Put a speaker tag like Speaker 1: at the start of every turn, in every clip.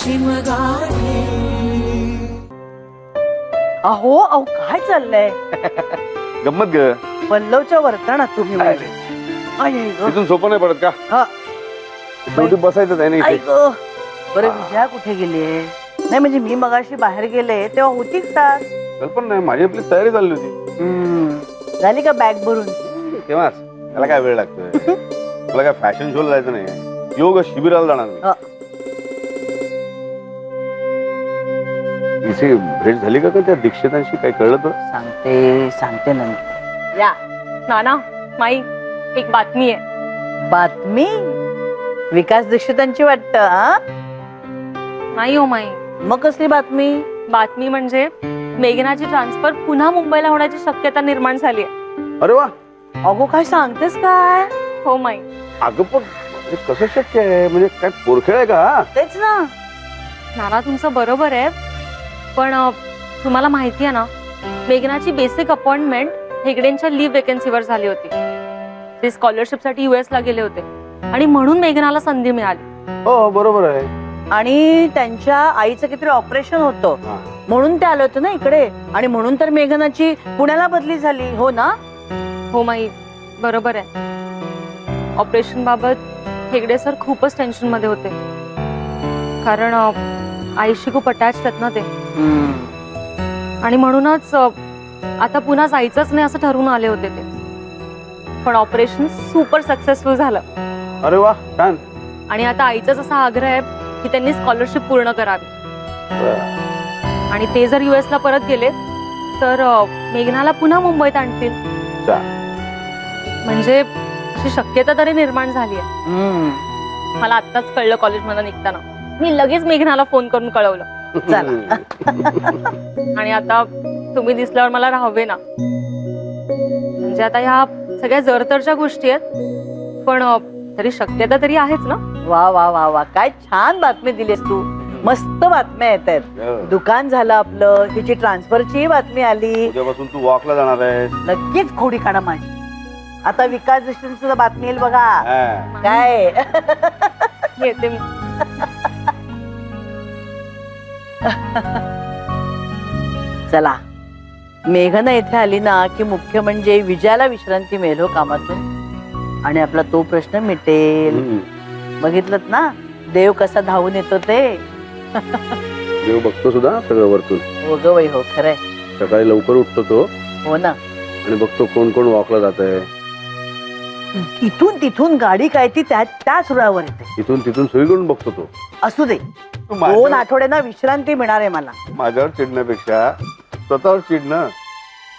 Speaker 1: शिमगाठी.
Speaker 2: अहो अहो काय चाललंय?
Speaker 3: गंमत ग.
Speaker 2: पल्लवच्या वर्तनात तुम्ही म्हणजे.
Speaker 3: तिथून सोपं नाही पडत का?
Speaker 2: हा.
Speaker 3: शेवटी बसायचं आहे ना इथे.
Speaker 2: बरं विजया कुठे गेलीये? नाही म्हणजे मी मगाशी बाहेर गेले तेव्हा होतीच का?
Speaker 3: कल्पना नाही, माझी आपली तयारी चालली होती.
Speaker 2: झाली का बॅग भरून?
Speaker 3: तेव्हाच त्याला काय वेळ लागतोय. तुला काय फॅशन शोला जायचं नाही, योग शिबिराला जाणार मी. इथे भेट झाली का त्या दीक्षितांशी? काही कळलं तर?
Speaker 2: सांगते नंतर. या
Speaker 4: नाना माई एक बातमी आहे.
Speaker 2: बातमी? विकास दीक्षितांची वाटतं?
Speaker 4: नाही हो माई.
Speaker 2: मग कसली बातमी?
Speaker 4: बातमी म्हणजे मेघनाची ट्रान्सफर पुन्हा मुंबईला होण्याची शक्यता निर्माण झाली आहे.
Speaker 3: अरे वा.
Speaker 2: अगो काय सांगतेस काय?
Speaker 4: हो माई.
Speaker 3: अगं पण कसं शक्य आहे? म्हणजे काय पोरखेळ आहे का?
Speaker 2: तेच ना.
Speaker 4: नाना तुमचं बरोबर आहे, पण तुम्हाला माहिती आहे ना मेघनाची बेसिक अपॉइंटमेंट हेगडेंच्या लिव्ह वेकन्सीवर झाली होती. ते स्कॉलरशिपसाठी US ला गेले होते आणि म्हणून मेघनाला संधी मिळाली.
Speaker 3: हो बरोबर आहे.
Speaker 2: आणि त्यांच्या आईचं काहीतरी ऑपरेशन होतं म्हणून ते आले होते ना इकडे, आणि म्हणून तर मेघनाची पुण्याला बदली झाली. हो ना?
Speaker 4: हो माई बरोबर आहे. ऑपरेशन बाबत हेगडे सर खूपच टेन्शन मध्ये होते, कारण आईशी खूप अटॅच आहेत ना ते. आणि म्हणूनच आता पुन्हा जायचंच नाही असं ठरवून आले होते ते. पण ऑपरेशन सुपर सक्सेसफुल झालं.
Speaker 3: अरे वा छान.
Speaker 4: आणि आता आईचाच असा आग्रह आहे की त्यांनी स्कॉलरशिप पूर्ण करावी. आणि ते जर US ला परत गेले तर मेघनाला पुन्हा मुंबईत आणतील. म्हणजे अशी शक्यता तरी निर्माण झाली आहे. मला आत्ताच कळलं कॉलेजमध्ये निघताना. मी लगेच मेघनाला फोन करून कळवलं.
Speaker 2: चला.
Speaker 4: आणि आता तुम्ही दिसल्यावर मला राहावे ना. म्हणजे आता ह्या सगळ्या जरतरच्या गोष्टी आहेत, पण तरी शक्यता तरी आहेच ना.
Speaker 2: वा वा वा वा, काय छान बातमी दिलीस तू. मस्त बातम्या येत आहेत. दुकान झालं आपलं, तिची ट्रान्सफरची बातमी आली.
Speaker 3: उद्यापासून तू वॉकला जाणार आहे.
Speaker 2: नक्कीच खोडी काढा माझी. आता विकास दृष्टीने सुद्धा बातमी येईल बघा. काय
Speaker 4: येते मी.
Speaker 2: चला, मेघना इथे आली ना की मुख्य म्हणजे विजयाला विश्रांती मिळेल हो कामातून, आणि आपला तो प्रश्न मिटेल. बघितलंत ना देव कसा धावून येतो ते.
Speaker 3: देव बघतो सुद्धा सगळं वरतून.
Speaker 2: हो ग बाई, हो खरंय.
Speaker 3: सकाळी लवकर उठतो तो.
Speaker 2: हो ना.
Speaker 3: आणि बघतो कोण कोण वॉकला जात आहे.
Speaker 2: इथून तिथून गाडी काय ती त्याच रुळावर येते.
Speaker 3: इथून तिथून सगळीकडून बघतो तो.
Speaker 2: असू दे, 2 आठवड्यांना विश्रांती मिळणार आहे मला.
Speaker 3: माझ्यावर चिडण्यापेक्षा स्वतःवर चिडणं.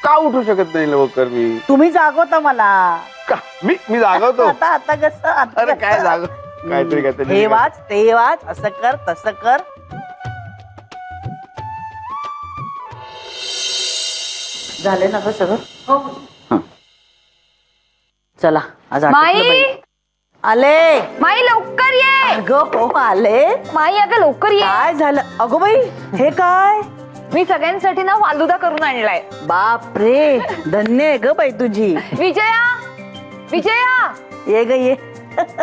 Speaker 3: का उठू शकत नाही लवकर मी?
Speaker 2: तुम्ही जागवता मला.
Speaker 3: का मी जागवतो?
Speaker 2: आता कसं?
Speaker 3: अरे काय जाग, काहीतरी काहीतरी.
Speaker 2: हे वाच ते वाच, असं कर तसं कर. झाले ना ग सगळं? चला आज
Speaker 5: माई
Speaker 2: आले.
Speaker 5: माई लवकर ये.
Speaker 2: अगं हो आले.
Speaker 5: माई अगं लवकर ये.
Speaker 2: काय झालं? अगो बाई हे काय?
Speaker 5: मी सगळ्यांसाठी ना फालुदा करून आणलाय.
Speaker 2: बाप रे, धन्य आहे ग बाई तुझी.
Speaker 5: विजया विजया
Speaker 2: ये ग ये.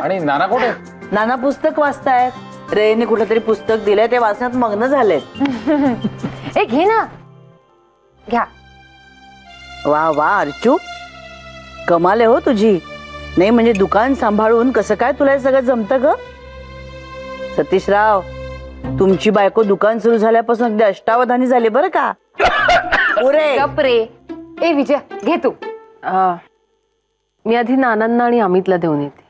Speaker 6: आणि नाना कुठे?
Speaker 2: नाना पुस्तक वाचतायत. रेने कुठलं तरी पुस्तक दिलंय, ते वाचण्यात मग्न झालेत.
Speaker 5: ए घे ना, घ्या.
Speaker 2: वा वा अर्चू, कमाल आहे हो तुझी. नाही म्हणजे दुकान सांभाळून कसं काय तुला हे सगळं जमतं ग? सतीशराव, तुमची बायको दुकान सुरू झाल्यापासून अगदी अष्टावधानी झाली बरं का.
Speaker 5: गप रे. ए विजया घे तू.
Speaker 7: मी आधी नानांना आणि अमितला देऊन येते.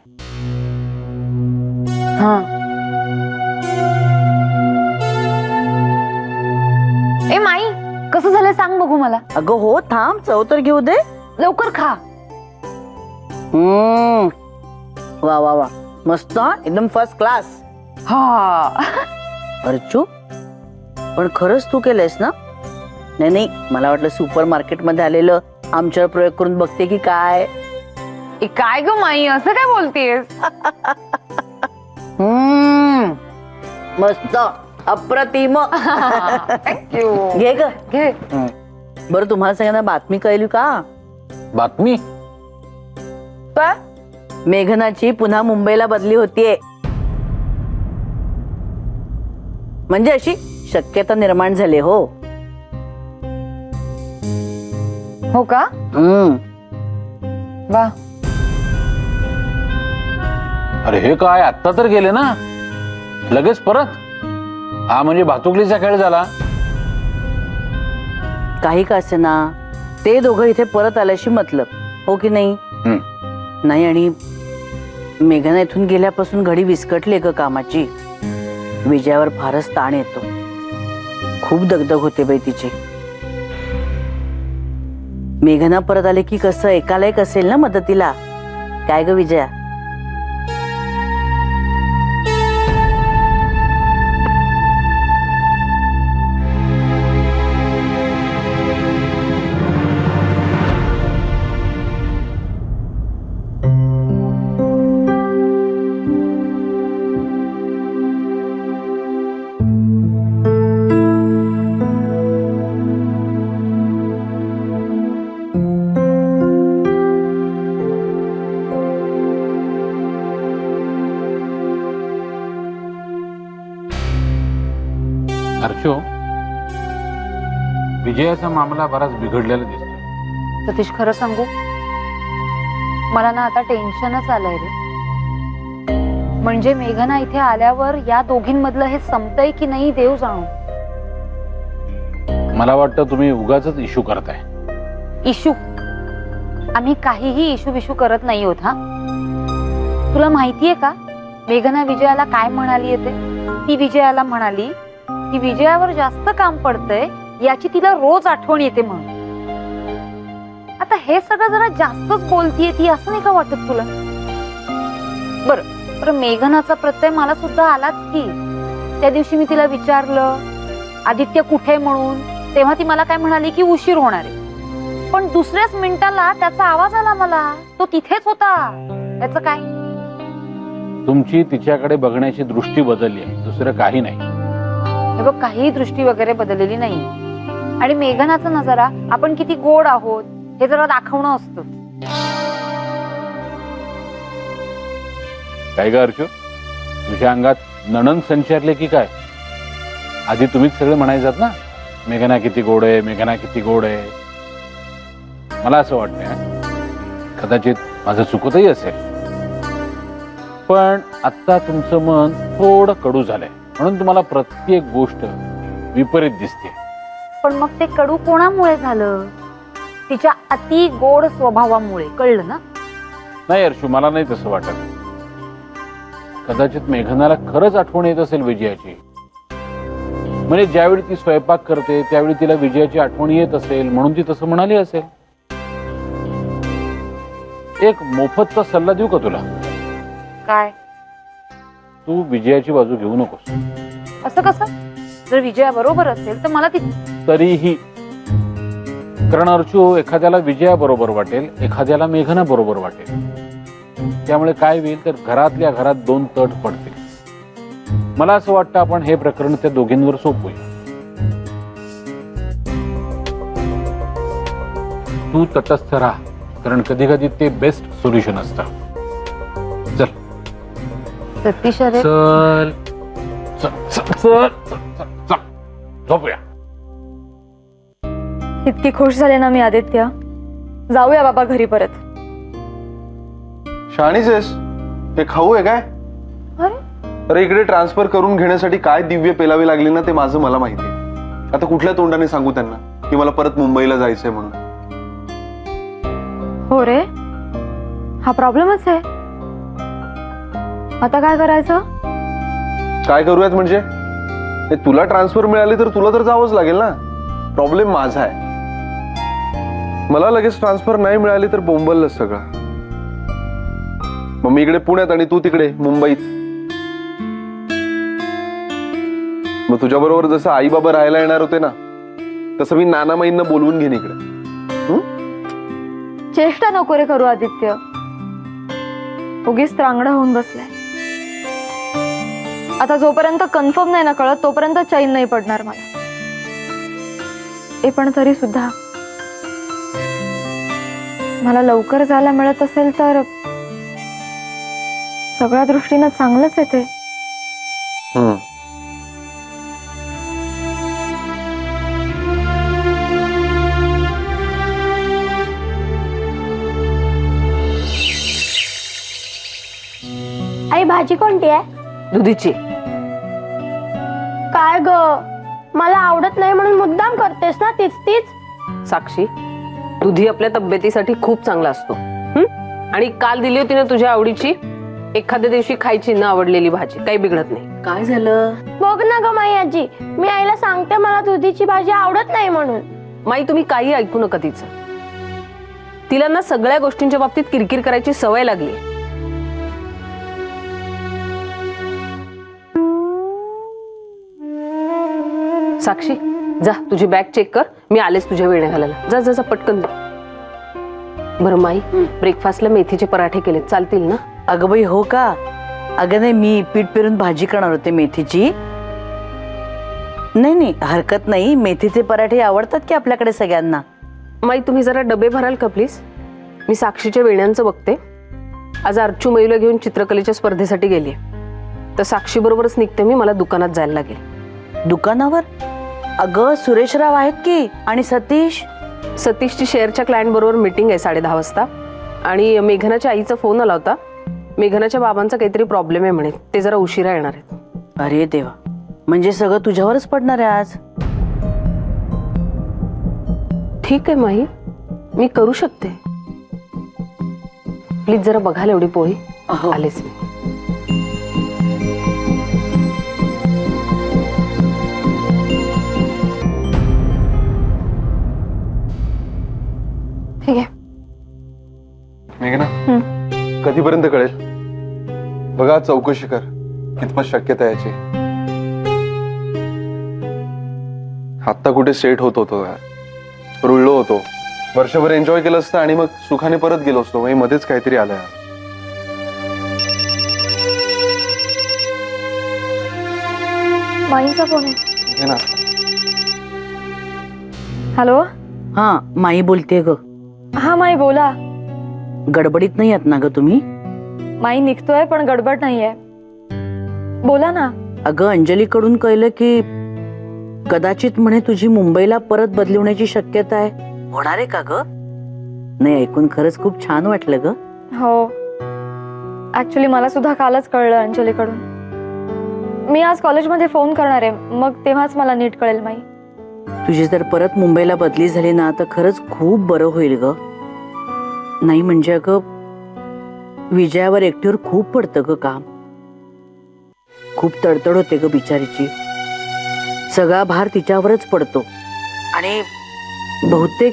Speaker 7: हा.
Speaker 5: ए माई कसं झालं सांग बघू मला.
Speaker 2: अगं हो थांब, चव तर घेऊ दे.
Speaker 5: लवकर खा.
Speaker 2: वा वा वा, मस्त हा, एकदम फर्स्ट क्लास.
Speaker 5: हा.
Speaker 2: अर्चू, पण खरंच तू केलंयस ना? नाही नाही, मला वाटलं सुपर मार्केट मध्ये आलेलं आमच्यावर प्रयोग करून बघते की काय.
Speaker 5: काय ग माई असं काय बोलतेस?
Speaker 2: मस्त, अप्रतिम.
Speaker 5: थँक्यू.
Speaker 2: घे ग
Speaker 5: घे.
Speaker 2: बरं, तुम्हाला सगळ्यांना बातमी कळली का?
Speaker 6: बातमी?
Speaker 2: मेघनाची पुन्हा मुंबईला बदली होतीये. म्हणजे अशी शक्यता निर्माण झाली हो.
Speaker 5: हो का? वा.
Speaker 6: अरे हे काय, आत्ता तर गेले ना लगेच परत? हा म्हणजे भातुकलीचा खेळ झाला.
Speaker 2: काही का असे ना, ते दोघं इथे परत आल्याशी मतलब, हो की नाही? नाही, आणि मेघना इथून गेल्यापासून घडी विस्कटली ग कामाची. विजयावर फारच ताण येतो, खूप दगदग होते बाई तिची. मेघना परत आले की कसं एकाला एक असेल ना मदतीला, काय ग विजया?
Speaker 6: अर्चो, विजयाचा मामला बराच बिघडलेला दिसतोय.
Speaker 5: सतीश, खरं सांगू, मला ना आता टेन्शनच आलंय रे. म्हणजे मेघना इथे आल्यावर या दोघींमधलं हे संपतंय की नाही देव जाणू.
Speaker 6: मला वाटतं तुम्ही उगाच इश्यू करताय.
Speaker 5: इशू? आम्ही काहीही इशू बिशू करत नाही होत. हा, तुला माहितीये का मेघना विजयाला काय म्हणाली येते? ती विजयाला म्हणाली की विजयावर जास्त काम पडतंय, याची तिला रोज आठवण येते म्हणून. आता हे सगळं जरा जास्तच बोलतीये ती, असं नाही का वाटत तुला? बरं, मेघनाचा प्रत्यय मला सुद्धा आलाच की. त्या दिवशी मी तिला विचारलं आदित्य कुठे म्हणून, तेव्हा ती मला काय म्हणाली की उशीर होणार आहे. पण दुसऱ्याच मिनिटाला त्याचा आवाज आला मला, तो तिथेच होता. त्याचं काय?
Speaker 6: तुमची तिच्याकडे बघण्याची दृष्टी बदलली आहे, दुसरं काही नाही.
Speaker 5: हे बघ, काही दृष्टी वगैरे बदललेली नाही. आणि मेघनाचा नजरा आपण किती गोड आहोत हे जरा दाखवणं असतं.
Speaker 6: काय ग अर्चो, तुझ्या अंगात नणन संचारले की काय? आधी तुम्हीच सगळे म्हणायचात ना मेघना किती गोड आहे, मेघना किती गोड आहे. मला असं वाटतंय कदाचित माझं चुकतही असेल, पण आता तुमचं मन थोडं कडू झालंय म्हणून तुम्हाला प्रत्येक गोष्ट विपरीत दिसते.
Speaker 5: पण मग ते कडू कोणामुळे झालं? तिच्या अति गोड स्वभावामुळे, कळलं ना?
Speaker 6: नाही अर्शू, मला नाही तसं वाटत. कदाचित मेघनाला खरंच आठवण येत असेल विजयाची. म्हणजे ज्यावेळी ती स्वयंपाक करते त्यावेळी तिला विजयाची आठवण येत असेल म्हणून ती तसं म्हणाली असेल. एक मोफतचा सल्ला देऊ का तुला?
Speaker 5: काय?
Speaker 6: तू विजयाची बाजू घेऊ नकोस.
Speaker 5: असं कसं? जर विजया बरोबर असेल तर मला ती.
Speaker 6: तरीही, कारण अर्चू, एखाद्याला विजया बरोबर वाटेल, एखाद्याला मेघना बरोबर वाटेल. त्यामुळे काय होईल तर घरातल्या घरात दोन तट पडतील. मला असं वाटतं आपण हे प्रकरण त्या दोघींवर सोपवूया. तू तटस्थ राहा, कारण कधी कधी ते बेस्ट सोल्युशन असतं. चल
Speaker 5: सतीश, अरे
Speaker 6: चल चल चल चल चल झोपूया.
Speaker 4: इतकी खुश झाले ना मी आदित्य. जाऊया बाबा घरी परत.
Speaker 3: शाणीच आहेस? हे खाऊ आहे काय? अरे इकडे ट्रान्सफर करून घेण्यासाठी काय दिव्य पेलावी लागली ना ते माझं मला माहिती आहे. आता कुठल्या तोंडाने सांगू त्यांना की मला परत मुंबईला जायचंय म्हणून?
Speaker 4: हो रे, हा प्रॉब्लेमच आहे. आता काय करायचं?
Speaker 3: काय करूयात म्हणजे? हे तुला ट्रान्सफर मिळाली तर तुला तर जावंच लागेल ना. प्रॉब्लेम माझा आहे. मला लगेच ट्रान्सफर नाही मिळाली तर बोंबलच सगळं. मग मी इकडे पुण्यात आणि तू तिकडे मुंबईत. मग तुझ्या बरोबर जसं आई बाबा राहायला येणार होते ना तसं मी नानामाईंना बोलवून घेईन इकडे.
Speaker 4: चेष्टा नको रे करू आदित्य. उगीच त्रांगडा होऊन बसलाय. आता जोपर्यंत कन्फर्म नाही ना कळत तोपर्यंत चैन नाही पडणार मला. पण तरी सुद्धा मला लवकर जायला मिळत असेल तर सगळ्या दृष्टीनं चांगलंच आहे ते.
Speaker 1: भाजी कोणती आहे?
Speaker 7: दुधीची.
Speaker 1: काय ग, मला आवडत नाही म्हणून मुद्दाम करतेस ना तीच तीच.
Speaker 7: साक्षी, दुधी आपल्या तब्येतीसाठी खूप चांगला असतो. आणि काल दिली होती ना तुझ्या आवडीची, एखाद्या दिवशी खायची न आवडलेली भाजी, काही बिघडत नाही.
Speaker 2: काय झालं?
Speaker 1: बघ ना ग माई आजी, मी आईला सांगते मला दुधीची भाजी आवडत नाही म्हणून.
Speaker 7: माई, तुम्ही काही ऐकू नका तिचं. तिला ना सगळ्या गोष्टींच्या बाबतीत किरकिर करायची सवय लागली. साक्षी, जा तुझी बॅग चेक कर, मी आलेच तुझ्या वेण्या घालायला. जा जा जा, पटकन जा. बरं माई, ब्रेकफास्टला मेथीचे पराठे केले, चालतील ना?
Speaker 2: अगं बाई हो का? अगं नाही, मी पीठ पेरून भाजी करणार होते मेथीची. नाही नाही, हरकत नाही. मेथीचे पराठे आवडतात की आपल्याकडे सगळ्यांना.
Speaker 7: माई, तुम्ही जरा डबे भराल का प्लीज? मी साक्षीच्या वेण्यांचं बघते. आज अर्चू मयूला घेऊन चित्रकलेच्या स्पर्धेसाठी गेली, तर साक्षी बरोबरच निघते मी. मला दुकानात जायला लागेल.
Speaker 2: दुकानावर? अगं सुरेशराव आहेत की, आणि सतीश.
Speaker 7: सतीशची शेअरच्या क्लायंट बरोबर मीटिंग आहे 10:30 वाजता. आणि मेघनाच्या आईचा फोन आला होता. मेघनाच्या बाबांचा काहीतरी प्रॉब्लेम आहे म्हणे, ते जरा उशिरा येणार आहेत.
Speaker 2: अरे देवा, म्हणजे सगळं तुझ्यावरच पडणार आहे आज.
Speaker 7: ठीक आहे माही, मी करू शकते. प्लीज जरा बघाल एवढी पोळी.
Speaker 2: हो.
Speaker 7: आलेच मी.
Speaker 4: ठीक आहे.
Speaker 3: मेघना, कधीपर्यंत कळेल? बघा, चौकशी कर कितपत शक्यता आहे याची. आत्ता कुठे सेट होत होतो, रुळलो होतो. वर्षभर एन्जॉय केलं असतं आणि मग सुखाने परत गेलो असतो. मध्येच काहीतरी आलंय.
Speaker 4: माईंचा फोन आहे.
Speaker 3: मेघना,
Speaker 4: हॅलो.
Speaker 2: हा, माई बोलते ग.
Speaker 4: हा माई, बोला.
Speaker 2: गडबडीत नाही आहात ना ग तुम्ही?
Speaker 4: माई, निघतोय पण गडबड नाहीये, बोला ना.
Speaker 2: अगं अंजलीकडून कळलं की कदाचित म्हणे तुझी मुंबईला परत बदली होण्याची शक्यता आहे. होणार आहे का ग? नाही, ऐकून खरंच खूप छान वाटलं ग.
Speaker 4: हो, ऍक्च्युली मला सुद्धा कालच कळलं अंजलीकडून. मी आज कॉलेजमध्ये फोन करणार आहे, मग तेव्हाच मला नीट कळेल माई.
Speaker 2: तुझी जर परत मुंबईला बदली झाली ना तर खरंच खूप बरं होईल ग. नाही म्हणजे अगं विजयावर एकटीवर खूप पडतं ग काम. खूप तडतड होते ग बिचारीची. सगळा भार तिच्यावरच पडतो आणि बहुतेक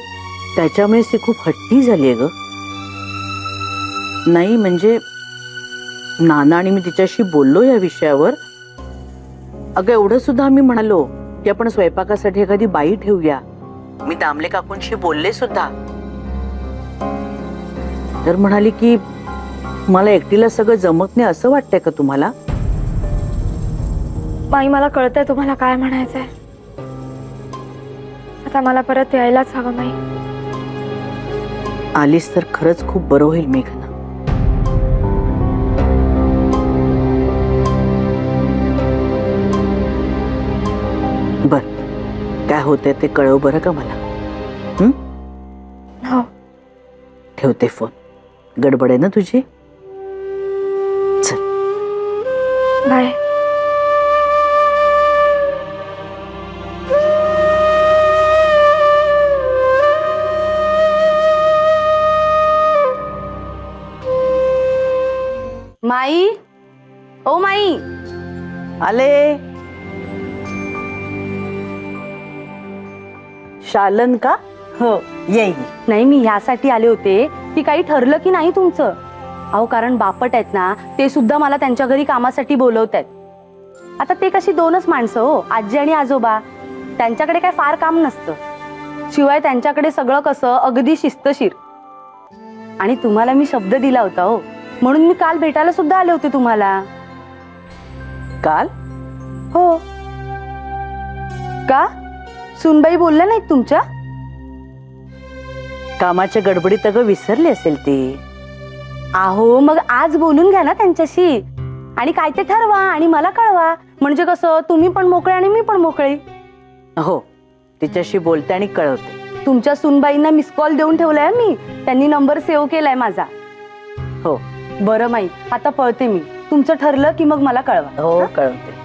Speaker 2: त्याच्यामुळेच ती खूप हट्टी झालीये ग. नाही म्हणजे नाना आणि मी तिच्याशी बोललो या विषयावर. अगं एवढं सुद्धा आम्ही म्हणालो की आपण स्वयंपाकासाठी एखादी बाई ठेवूया. मी दामले काकूंशी बोलले सुद्धा. तर म्हणाली की मला एकटीला सगळं जमत नाही असं वाटतंय का तुम्हाला?
Speaker 4: माई, मला कळतंय तुम्हाला काय म्हणायचंय. आता मला परत यायलाच हवं माई.
Speaker 2: आलीस तर खरंच खूप बरं होईल मेघना. बर, काय होतंय ते कळव बरं का मला.
Speaker 4: हो.
Speaker 2: ठेवते फोन. गडबड आहे ना तुझी? चल
Speaker 4: बाय.
Speaker 5: माई, ओ माई.
Speaker 2: आले. शालन का?
Speaker 5: हो,
Speaker 2: येईन.
Speaker 5: नाही, मी ह्यासाठी आले होते की काही ठरलं की नाही तुमचं. अहो, कारण बापट आहेत ना, ते सुद्धा मला त्यांच्या घरी कामासाठी बोलवत आहेत. आता ते कशी दोनच माणसं हो, आजी आणि आजोबा. त्यांच्याकडे काय फार काम नसतं. शिवाय त्यांच्याकडे सगळं कसं अगदी शिस्तशीर. आणि तुम्हाला मी शब्द दिला होता हो, म्हणून मी काल भेटायला सुद्धा आले होते तुम्हाला.
Speaker 2: काल?
Speaker 5: हो. का सुनबाई बोलल्या नाहीत तुमच्या?
Speaker 2: कामाच्या गडबडीत अगं विसरली असेल ती.
Speaker 5: आहो, मग आज बोलून घ्या ना त्यांच्याशी आणि काय ते ठरवा आणि मला कळवा. म्हणजे कसं तुम्ही पण मोकळे आणि मी पण मोकळे.
Speaker 2: हो, तिच्याशी बोलते आणि कळवते.
Speaker 5: तुमच्या सुनबाईंना मिस कॉल देऊन ठेवलाय मी. त्यांनी नंबर सेव्ह केलाय माझा.
Speaker 2: हो.
Speaker 5: बरं माई, आता पळते मी.
Speaker 8: तुमचं ठरलं की मग मला कळवा.
Speaker 2: हो कळवते.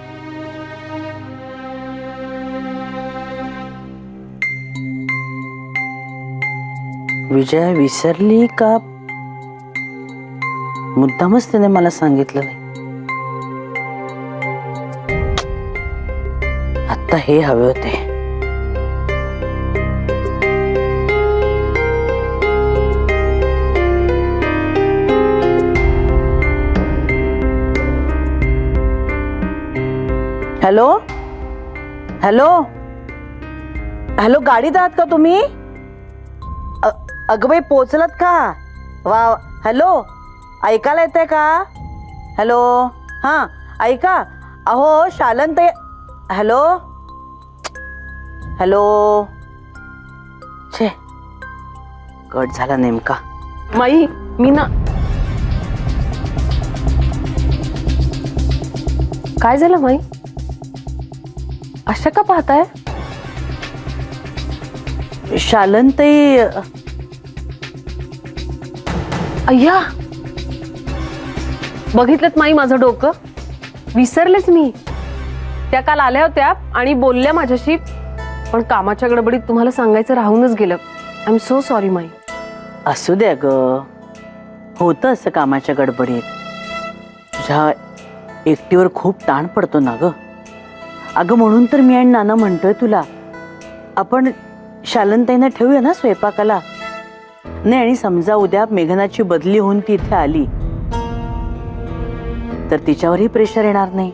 Speaker 2: विजया विसरली का मुद्दामच तिने मला सांगितलं नाही. आता हे हवे होते. हॅलो हॅलो हॅलो, गाडीत आहात का तुम्ही? अगं बाई पोचलात का? वा, हॅलो ऐकायला येतंय का? हॅलो, हां ऐका. अहो शालन ते, हॅलो हॅलो, छे कट झाला नेमका.
Speaker 7: माई मी ना, काय झालं माई? अशा का पाहताय?
Speaker 2: शालनताई,
Speaker 7: अय्या, बघितलं माई माझं डोकं? विसरलेच मी. त्या काल आल्या होत्या आणि बोलल्या माझ्याशी, पण कामाच्या गडबडीत तुम्हाला सांगायचं राहूनच गेलं. I am so sorry my.
Speaker 2: असू द्या ग, होतं असं कामाच्या गडबडीत. तुझ्या एकटीवर खूप ताण पडतो ना ग. अगं म्हणून तर मी आणि नाना म्हणतोय तुला, आपण शालनताईंना ठेवूया ना स्वयंपाकाला. नाही आणि समजा उद्या मेघनाची बदली होऊन ती इथे आली तर तिच्यावरही प्रेशर येणार नाही.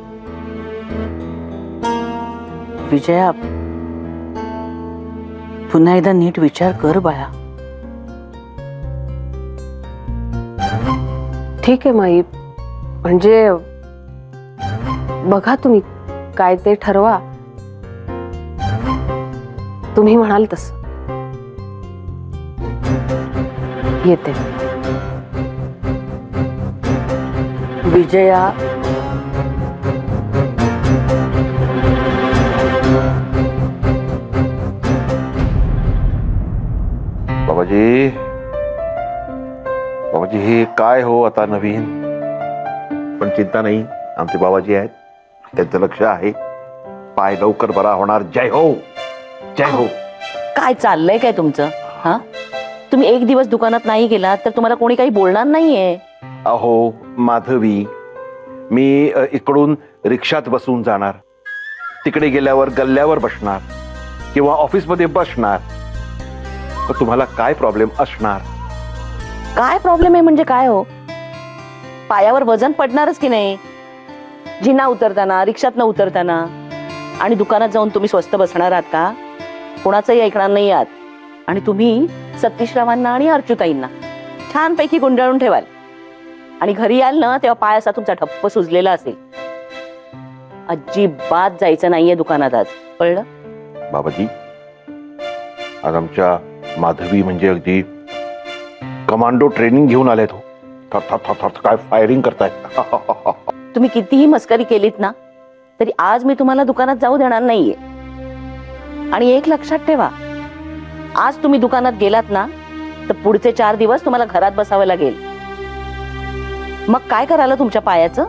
Speaker 2: विजया, पुन्हा एकदा नीट विचार कर बाळा.
Speaker 7: ठीक आहे माई, म्हणजे बघा तुम्ही काय ते ठरवा. तुम्ही म्हणाल तसं. येते.
Speaker 2: विजया,
Speaker 9: बाबाजी, बाबाजी हे काय हो आता नवीन? पण चिंता नाही, आमचे बाबाजी आहेत, त्यांचं लक्ष आहे. पाय लवकर बरा होणार. जय हो, जय हो.
Speaker 2: काय चाललंय काय तुमचं? हा, तुम्ही एक दिवस दुकानात नाही गेलात तर तुम्हाला कोणी काही बोलणार नाहीये.
Speaker 9: अहो माधवी, मी इकडून रिक्षात बसून जाणार, तिकडे गेल्यावर गल्ल्यावर बसणार किंवा ऑफिसमध्ये बसणार. तुम्हाला काय प्रॉब्लेम असणार?
Speaker 2: काय प्रॉब्लेम आहे म्हणजे काय हो? पायावर वजन पडणारच की नाही, जिना उतरताना, रिक्षात न उतरताना. आणि दुकानात जाऊन तुम्ही स्वस्त बसणार आहात का? कोणाचंही ऐकणार नाही आहात. आणि तुम्ही सतीशरावांना आणि अर्चुताईंना छानपैकी गुंडाळून ठेवाल आणि घरी याल ना तेव्हा पाय असा तुमचा ठप्प सुजलेला असेल. अजिबात जायचं नाहीये दुकानात आज, कळलं?
Speaker 9: बाबाजी, आज आमच्या माधवी म्हणजे अगदी कमांडो ट्रेनिंग घेऊन आलेत हो. थर थर थर थर काय फायरिंग करतायत.
Speaker 2: तुम्ही कितीही मस्करी केलीत ना तरी आज मी तुम्हाला दुकानात जाऊ देणार नाहीये. आणि एक लक्षात ठेवा, आज तुम्ही दुकानात गेलात ना तर पुढचे 4 दिवस तुम्हाला घरात बसावं लागेल. मग काय करायला तुमच्या पायाचं?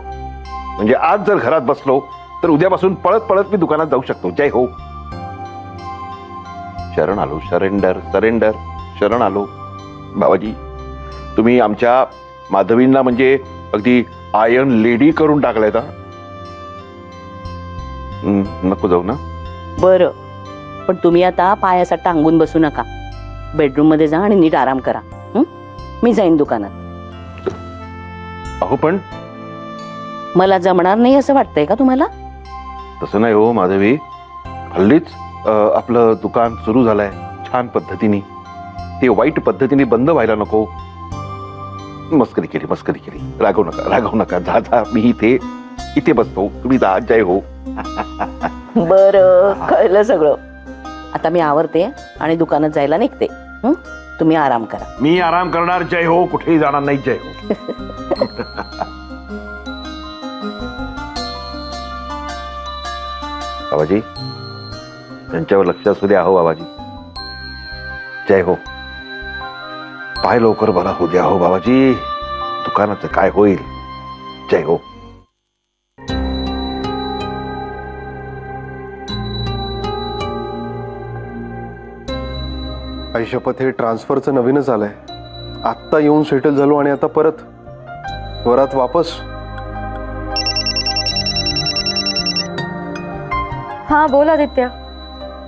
Speaker 9: म्हणजे आज जर घरात बसलो तर उद्यापासून पळत पळत मी दुकानात जाऊ शकतो. जय हो. शरण आलो, सरेंडर सरेंडर, शरण आलो. बाबाजी, तुम्ही आमच्या माधवींना म्हणजे अगदी आयर्न लेडी करून टाकलाय का? नको जाऊ ना.
Speaker 2: बरं, पण तुम्ही आता पाय असा टांगून बसू नका. बेडरूम मध्ये जा आणि नीट आराम करा. मी जाईन दुकानात.
Speaker 9: अहो पण
Speaker 2: मला जमणार नाही असं वाटतंय का तुम्हाला?
Speaker 9: तसं नाही हो माधवी, हल्लीच आपलं दुकान सुरू झालंय छान पद्धतीने. ते वाईट पद्धतीने बंद व्हायला नको. मस्करी केली, मस्करी केली. रागवू नका, रागवू नका. जा जा, मी इथे बसतो, तुम्ही जा. जय हो.
Speaker 2: बरं, कळलं सगळं. आता मी आवरते आणि दुकानात जायला निघते. तुम्ही आराम करा.
Speaker 9: मी आराम करणार. जय हो, कुठेही जाणार नाही. जय हो. बाबाजी, त्यांच्यावर लक्ष असू द्या हो बाबाजी. जय हो. पाय लवकर बरा होऊ द्या हो बाबाजी. दुकानाचं काय होईल. जय हो.
Speaker 3: आई शपथ, हे ट्रान्सफरचं नवीनच आलंय. आत्ता येऊन सेटल झालो आणि आता परत वरात वापस.
Speaker 4: हा बोल आदित्य.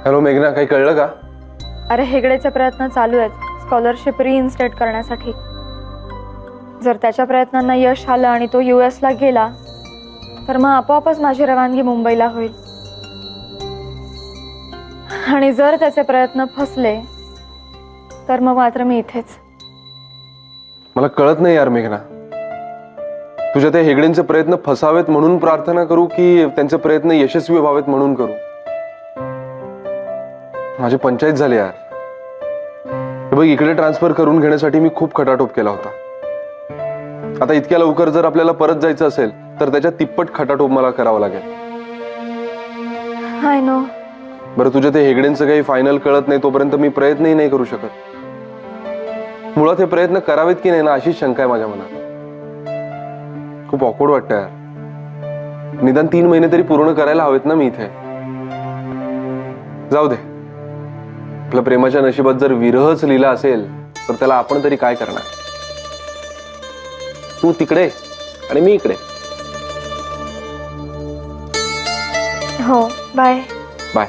Speaker 3: हॅलो मेघना, काही कळलं का?
Speaker 4: अरे हेगडेचे प्रयत्न चालू आहेत स्कॉलरशिप रिइन्स्टेट करण्यासाठी. जर त्याच्या प्रयत्नांना यश आलं आणि तो US ला गेला तर मग आपोआपच माझी रवानगी मुंबईला होईल. आणि जर त्याचे प्रयत्न फसले तर मग मात्र मी इथेच.
Speaker 3: मला कळत नाही यार मेघना, तुझ्या त्या हेगडेंचे प्रयत्न फसावेत म्हणून प्रार्थना करू की त्यांचे प्रयत्न यशस्वी व्हावेत म्हणून करू? माझी पंचायत झाली यार. हे बघ, इकडे ट्रान्सफर करून घेण्यासाठी मी खूप खटाटोप केला होता. आता इतक्या लवकर जर आपल्याला परत जायचं असेल तर त्याच्या तिप्पट खटाटोप मला करावा लागेल.
Speaker 4: I know.
Speaker 3: बरं, तुझ्या ते हेगडेंचं काही फायनल कळत नाही तोपर्यंत मी प्रयत्नही नाही करू शकत. मुळात हे प्रयत्न करावेत की नाही ना अशीच शंका आहे माझ्या मनात. खूप ऑकवर्ड वाटतं यार. निदान 3 महिने तरी पूर्ण करायला हवेत ना मी इथे. जाऊ दे, आपल्या प्रेमाच्या नशिबात जर विरहच लिहिला असेल तर त्याला आपण तरी काय करणार. तू तिकडे आणि मी इकडे.
Speaker 4: हो, बाय.
Speaker 3: बाय.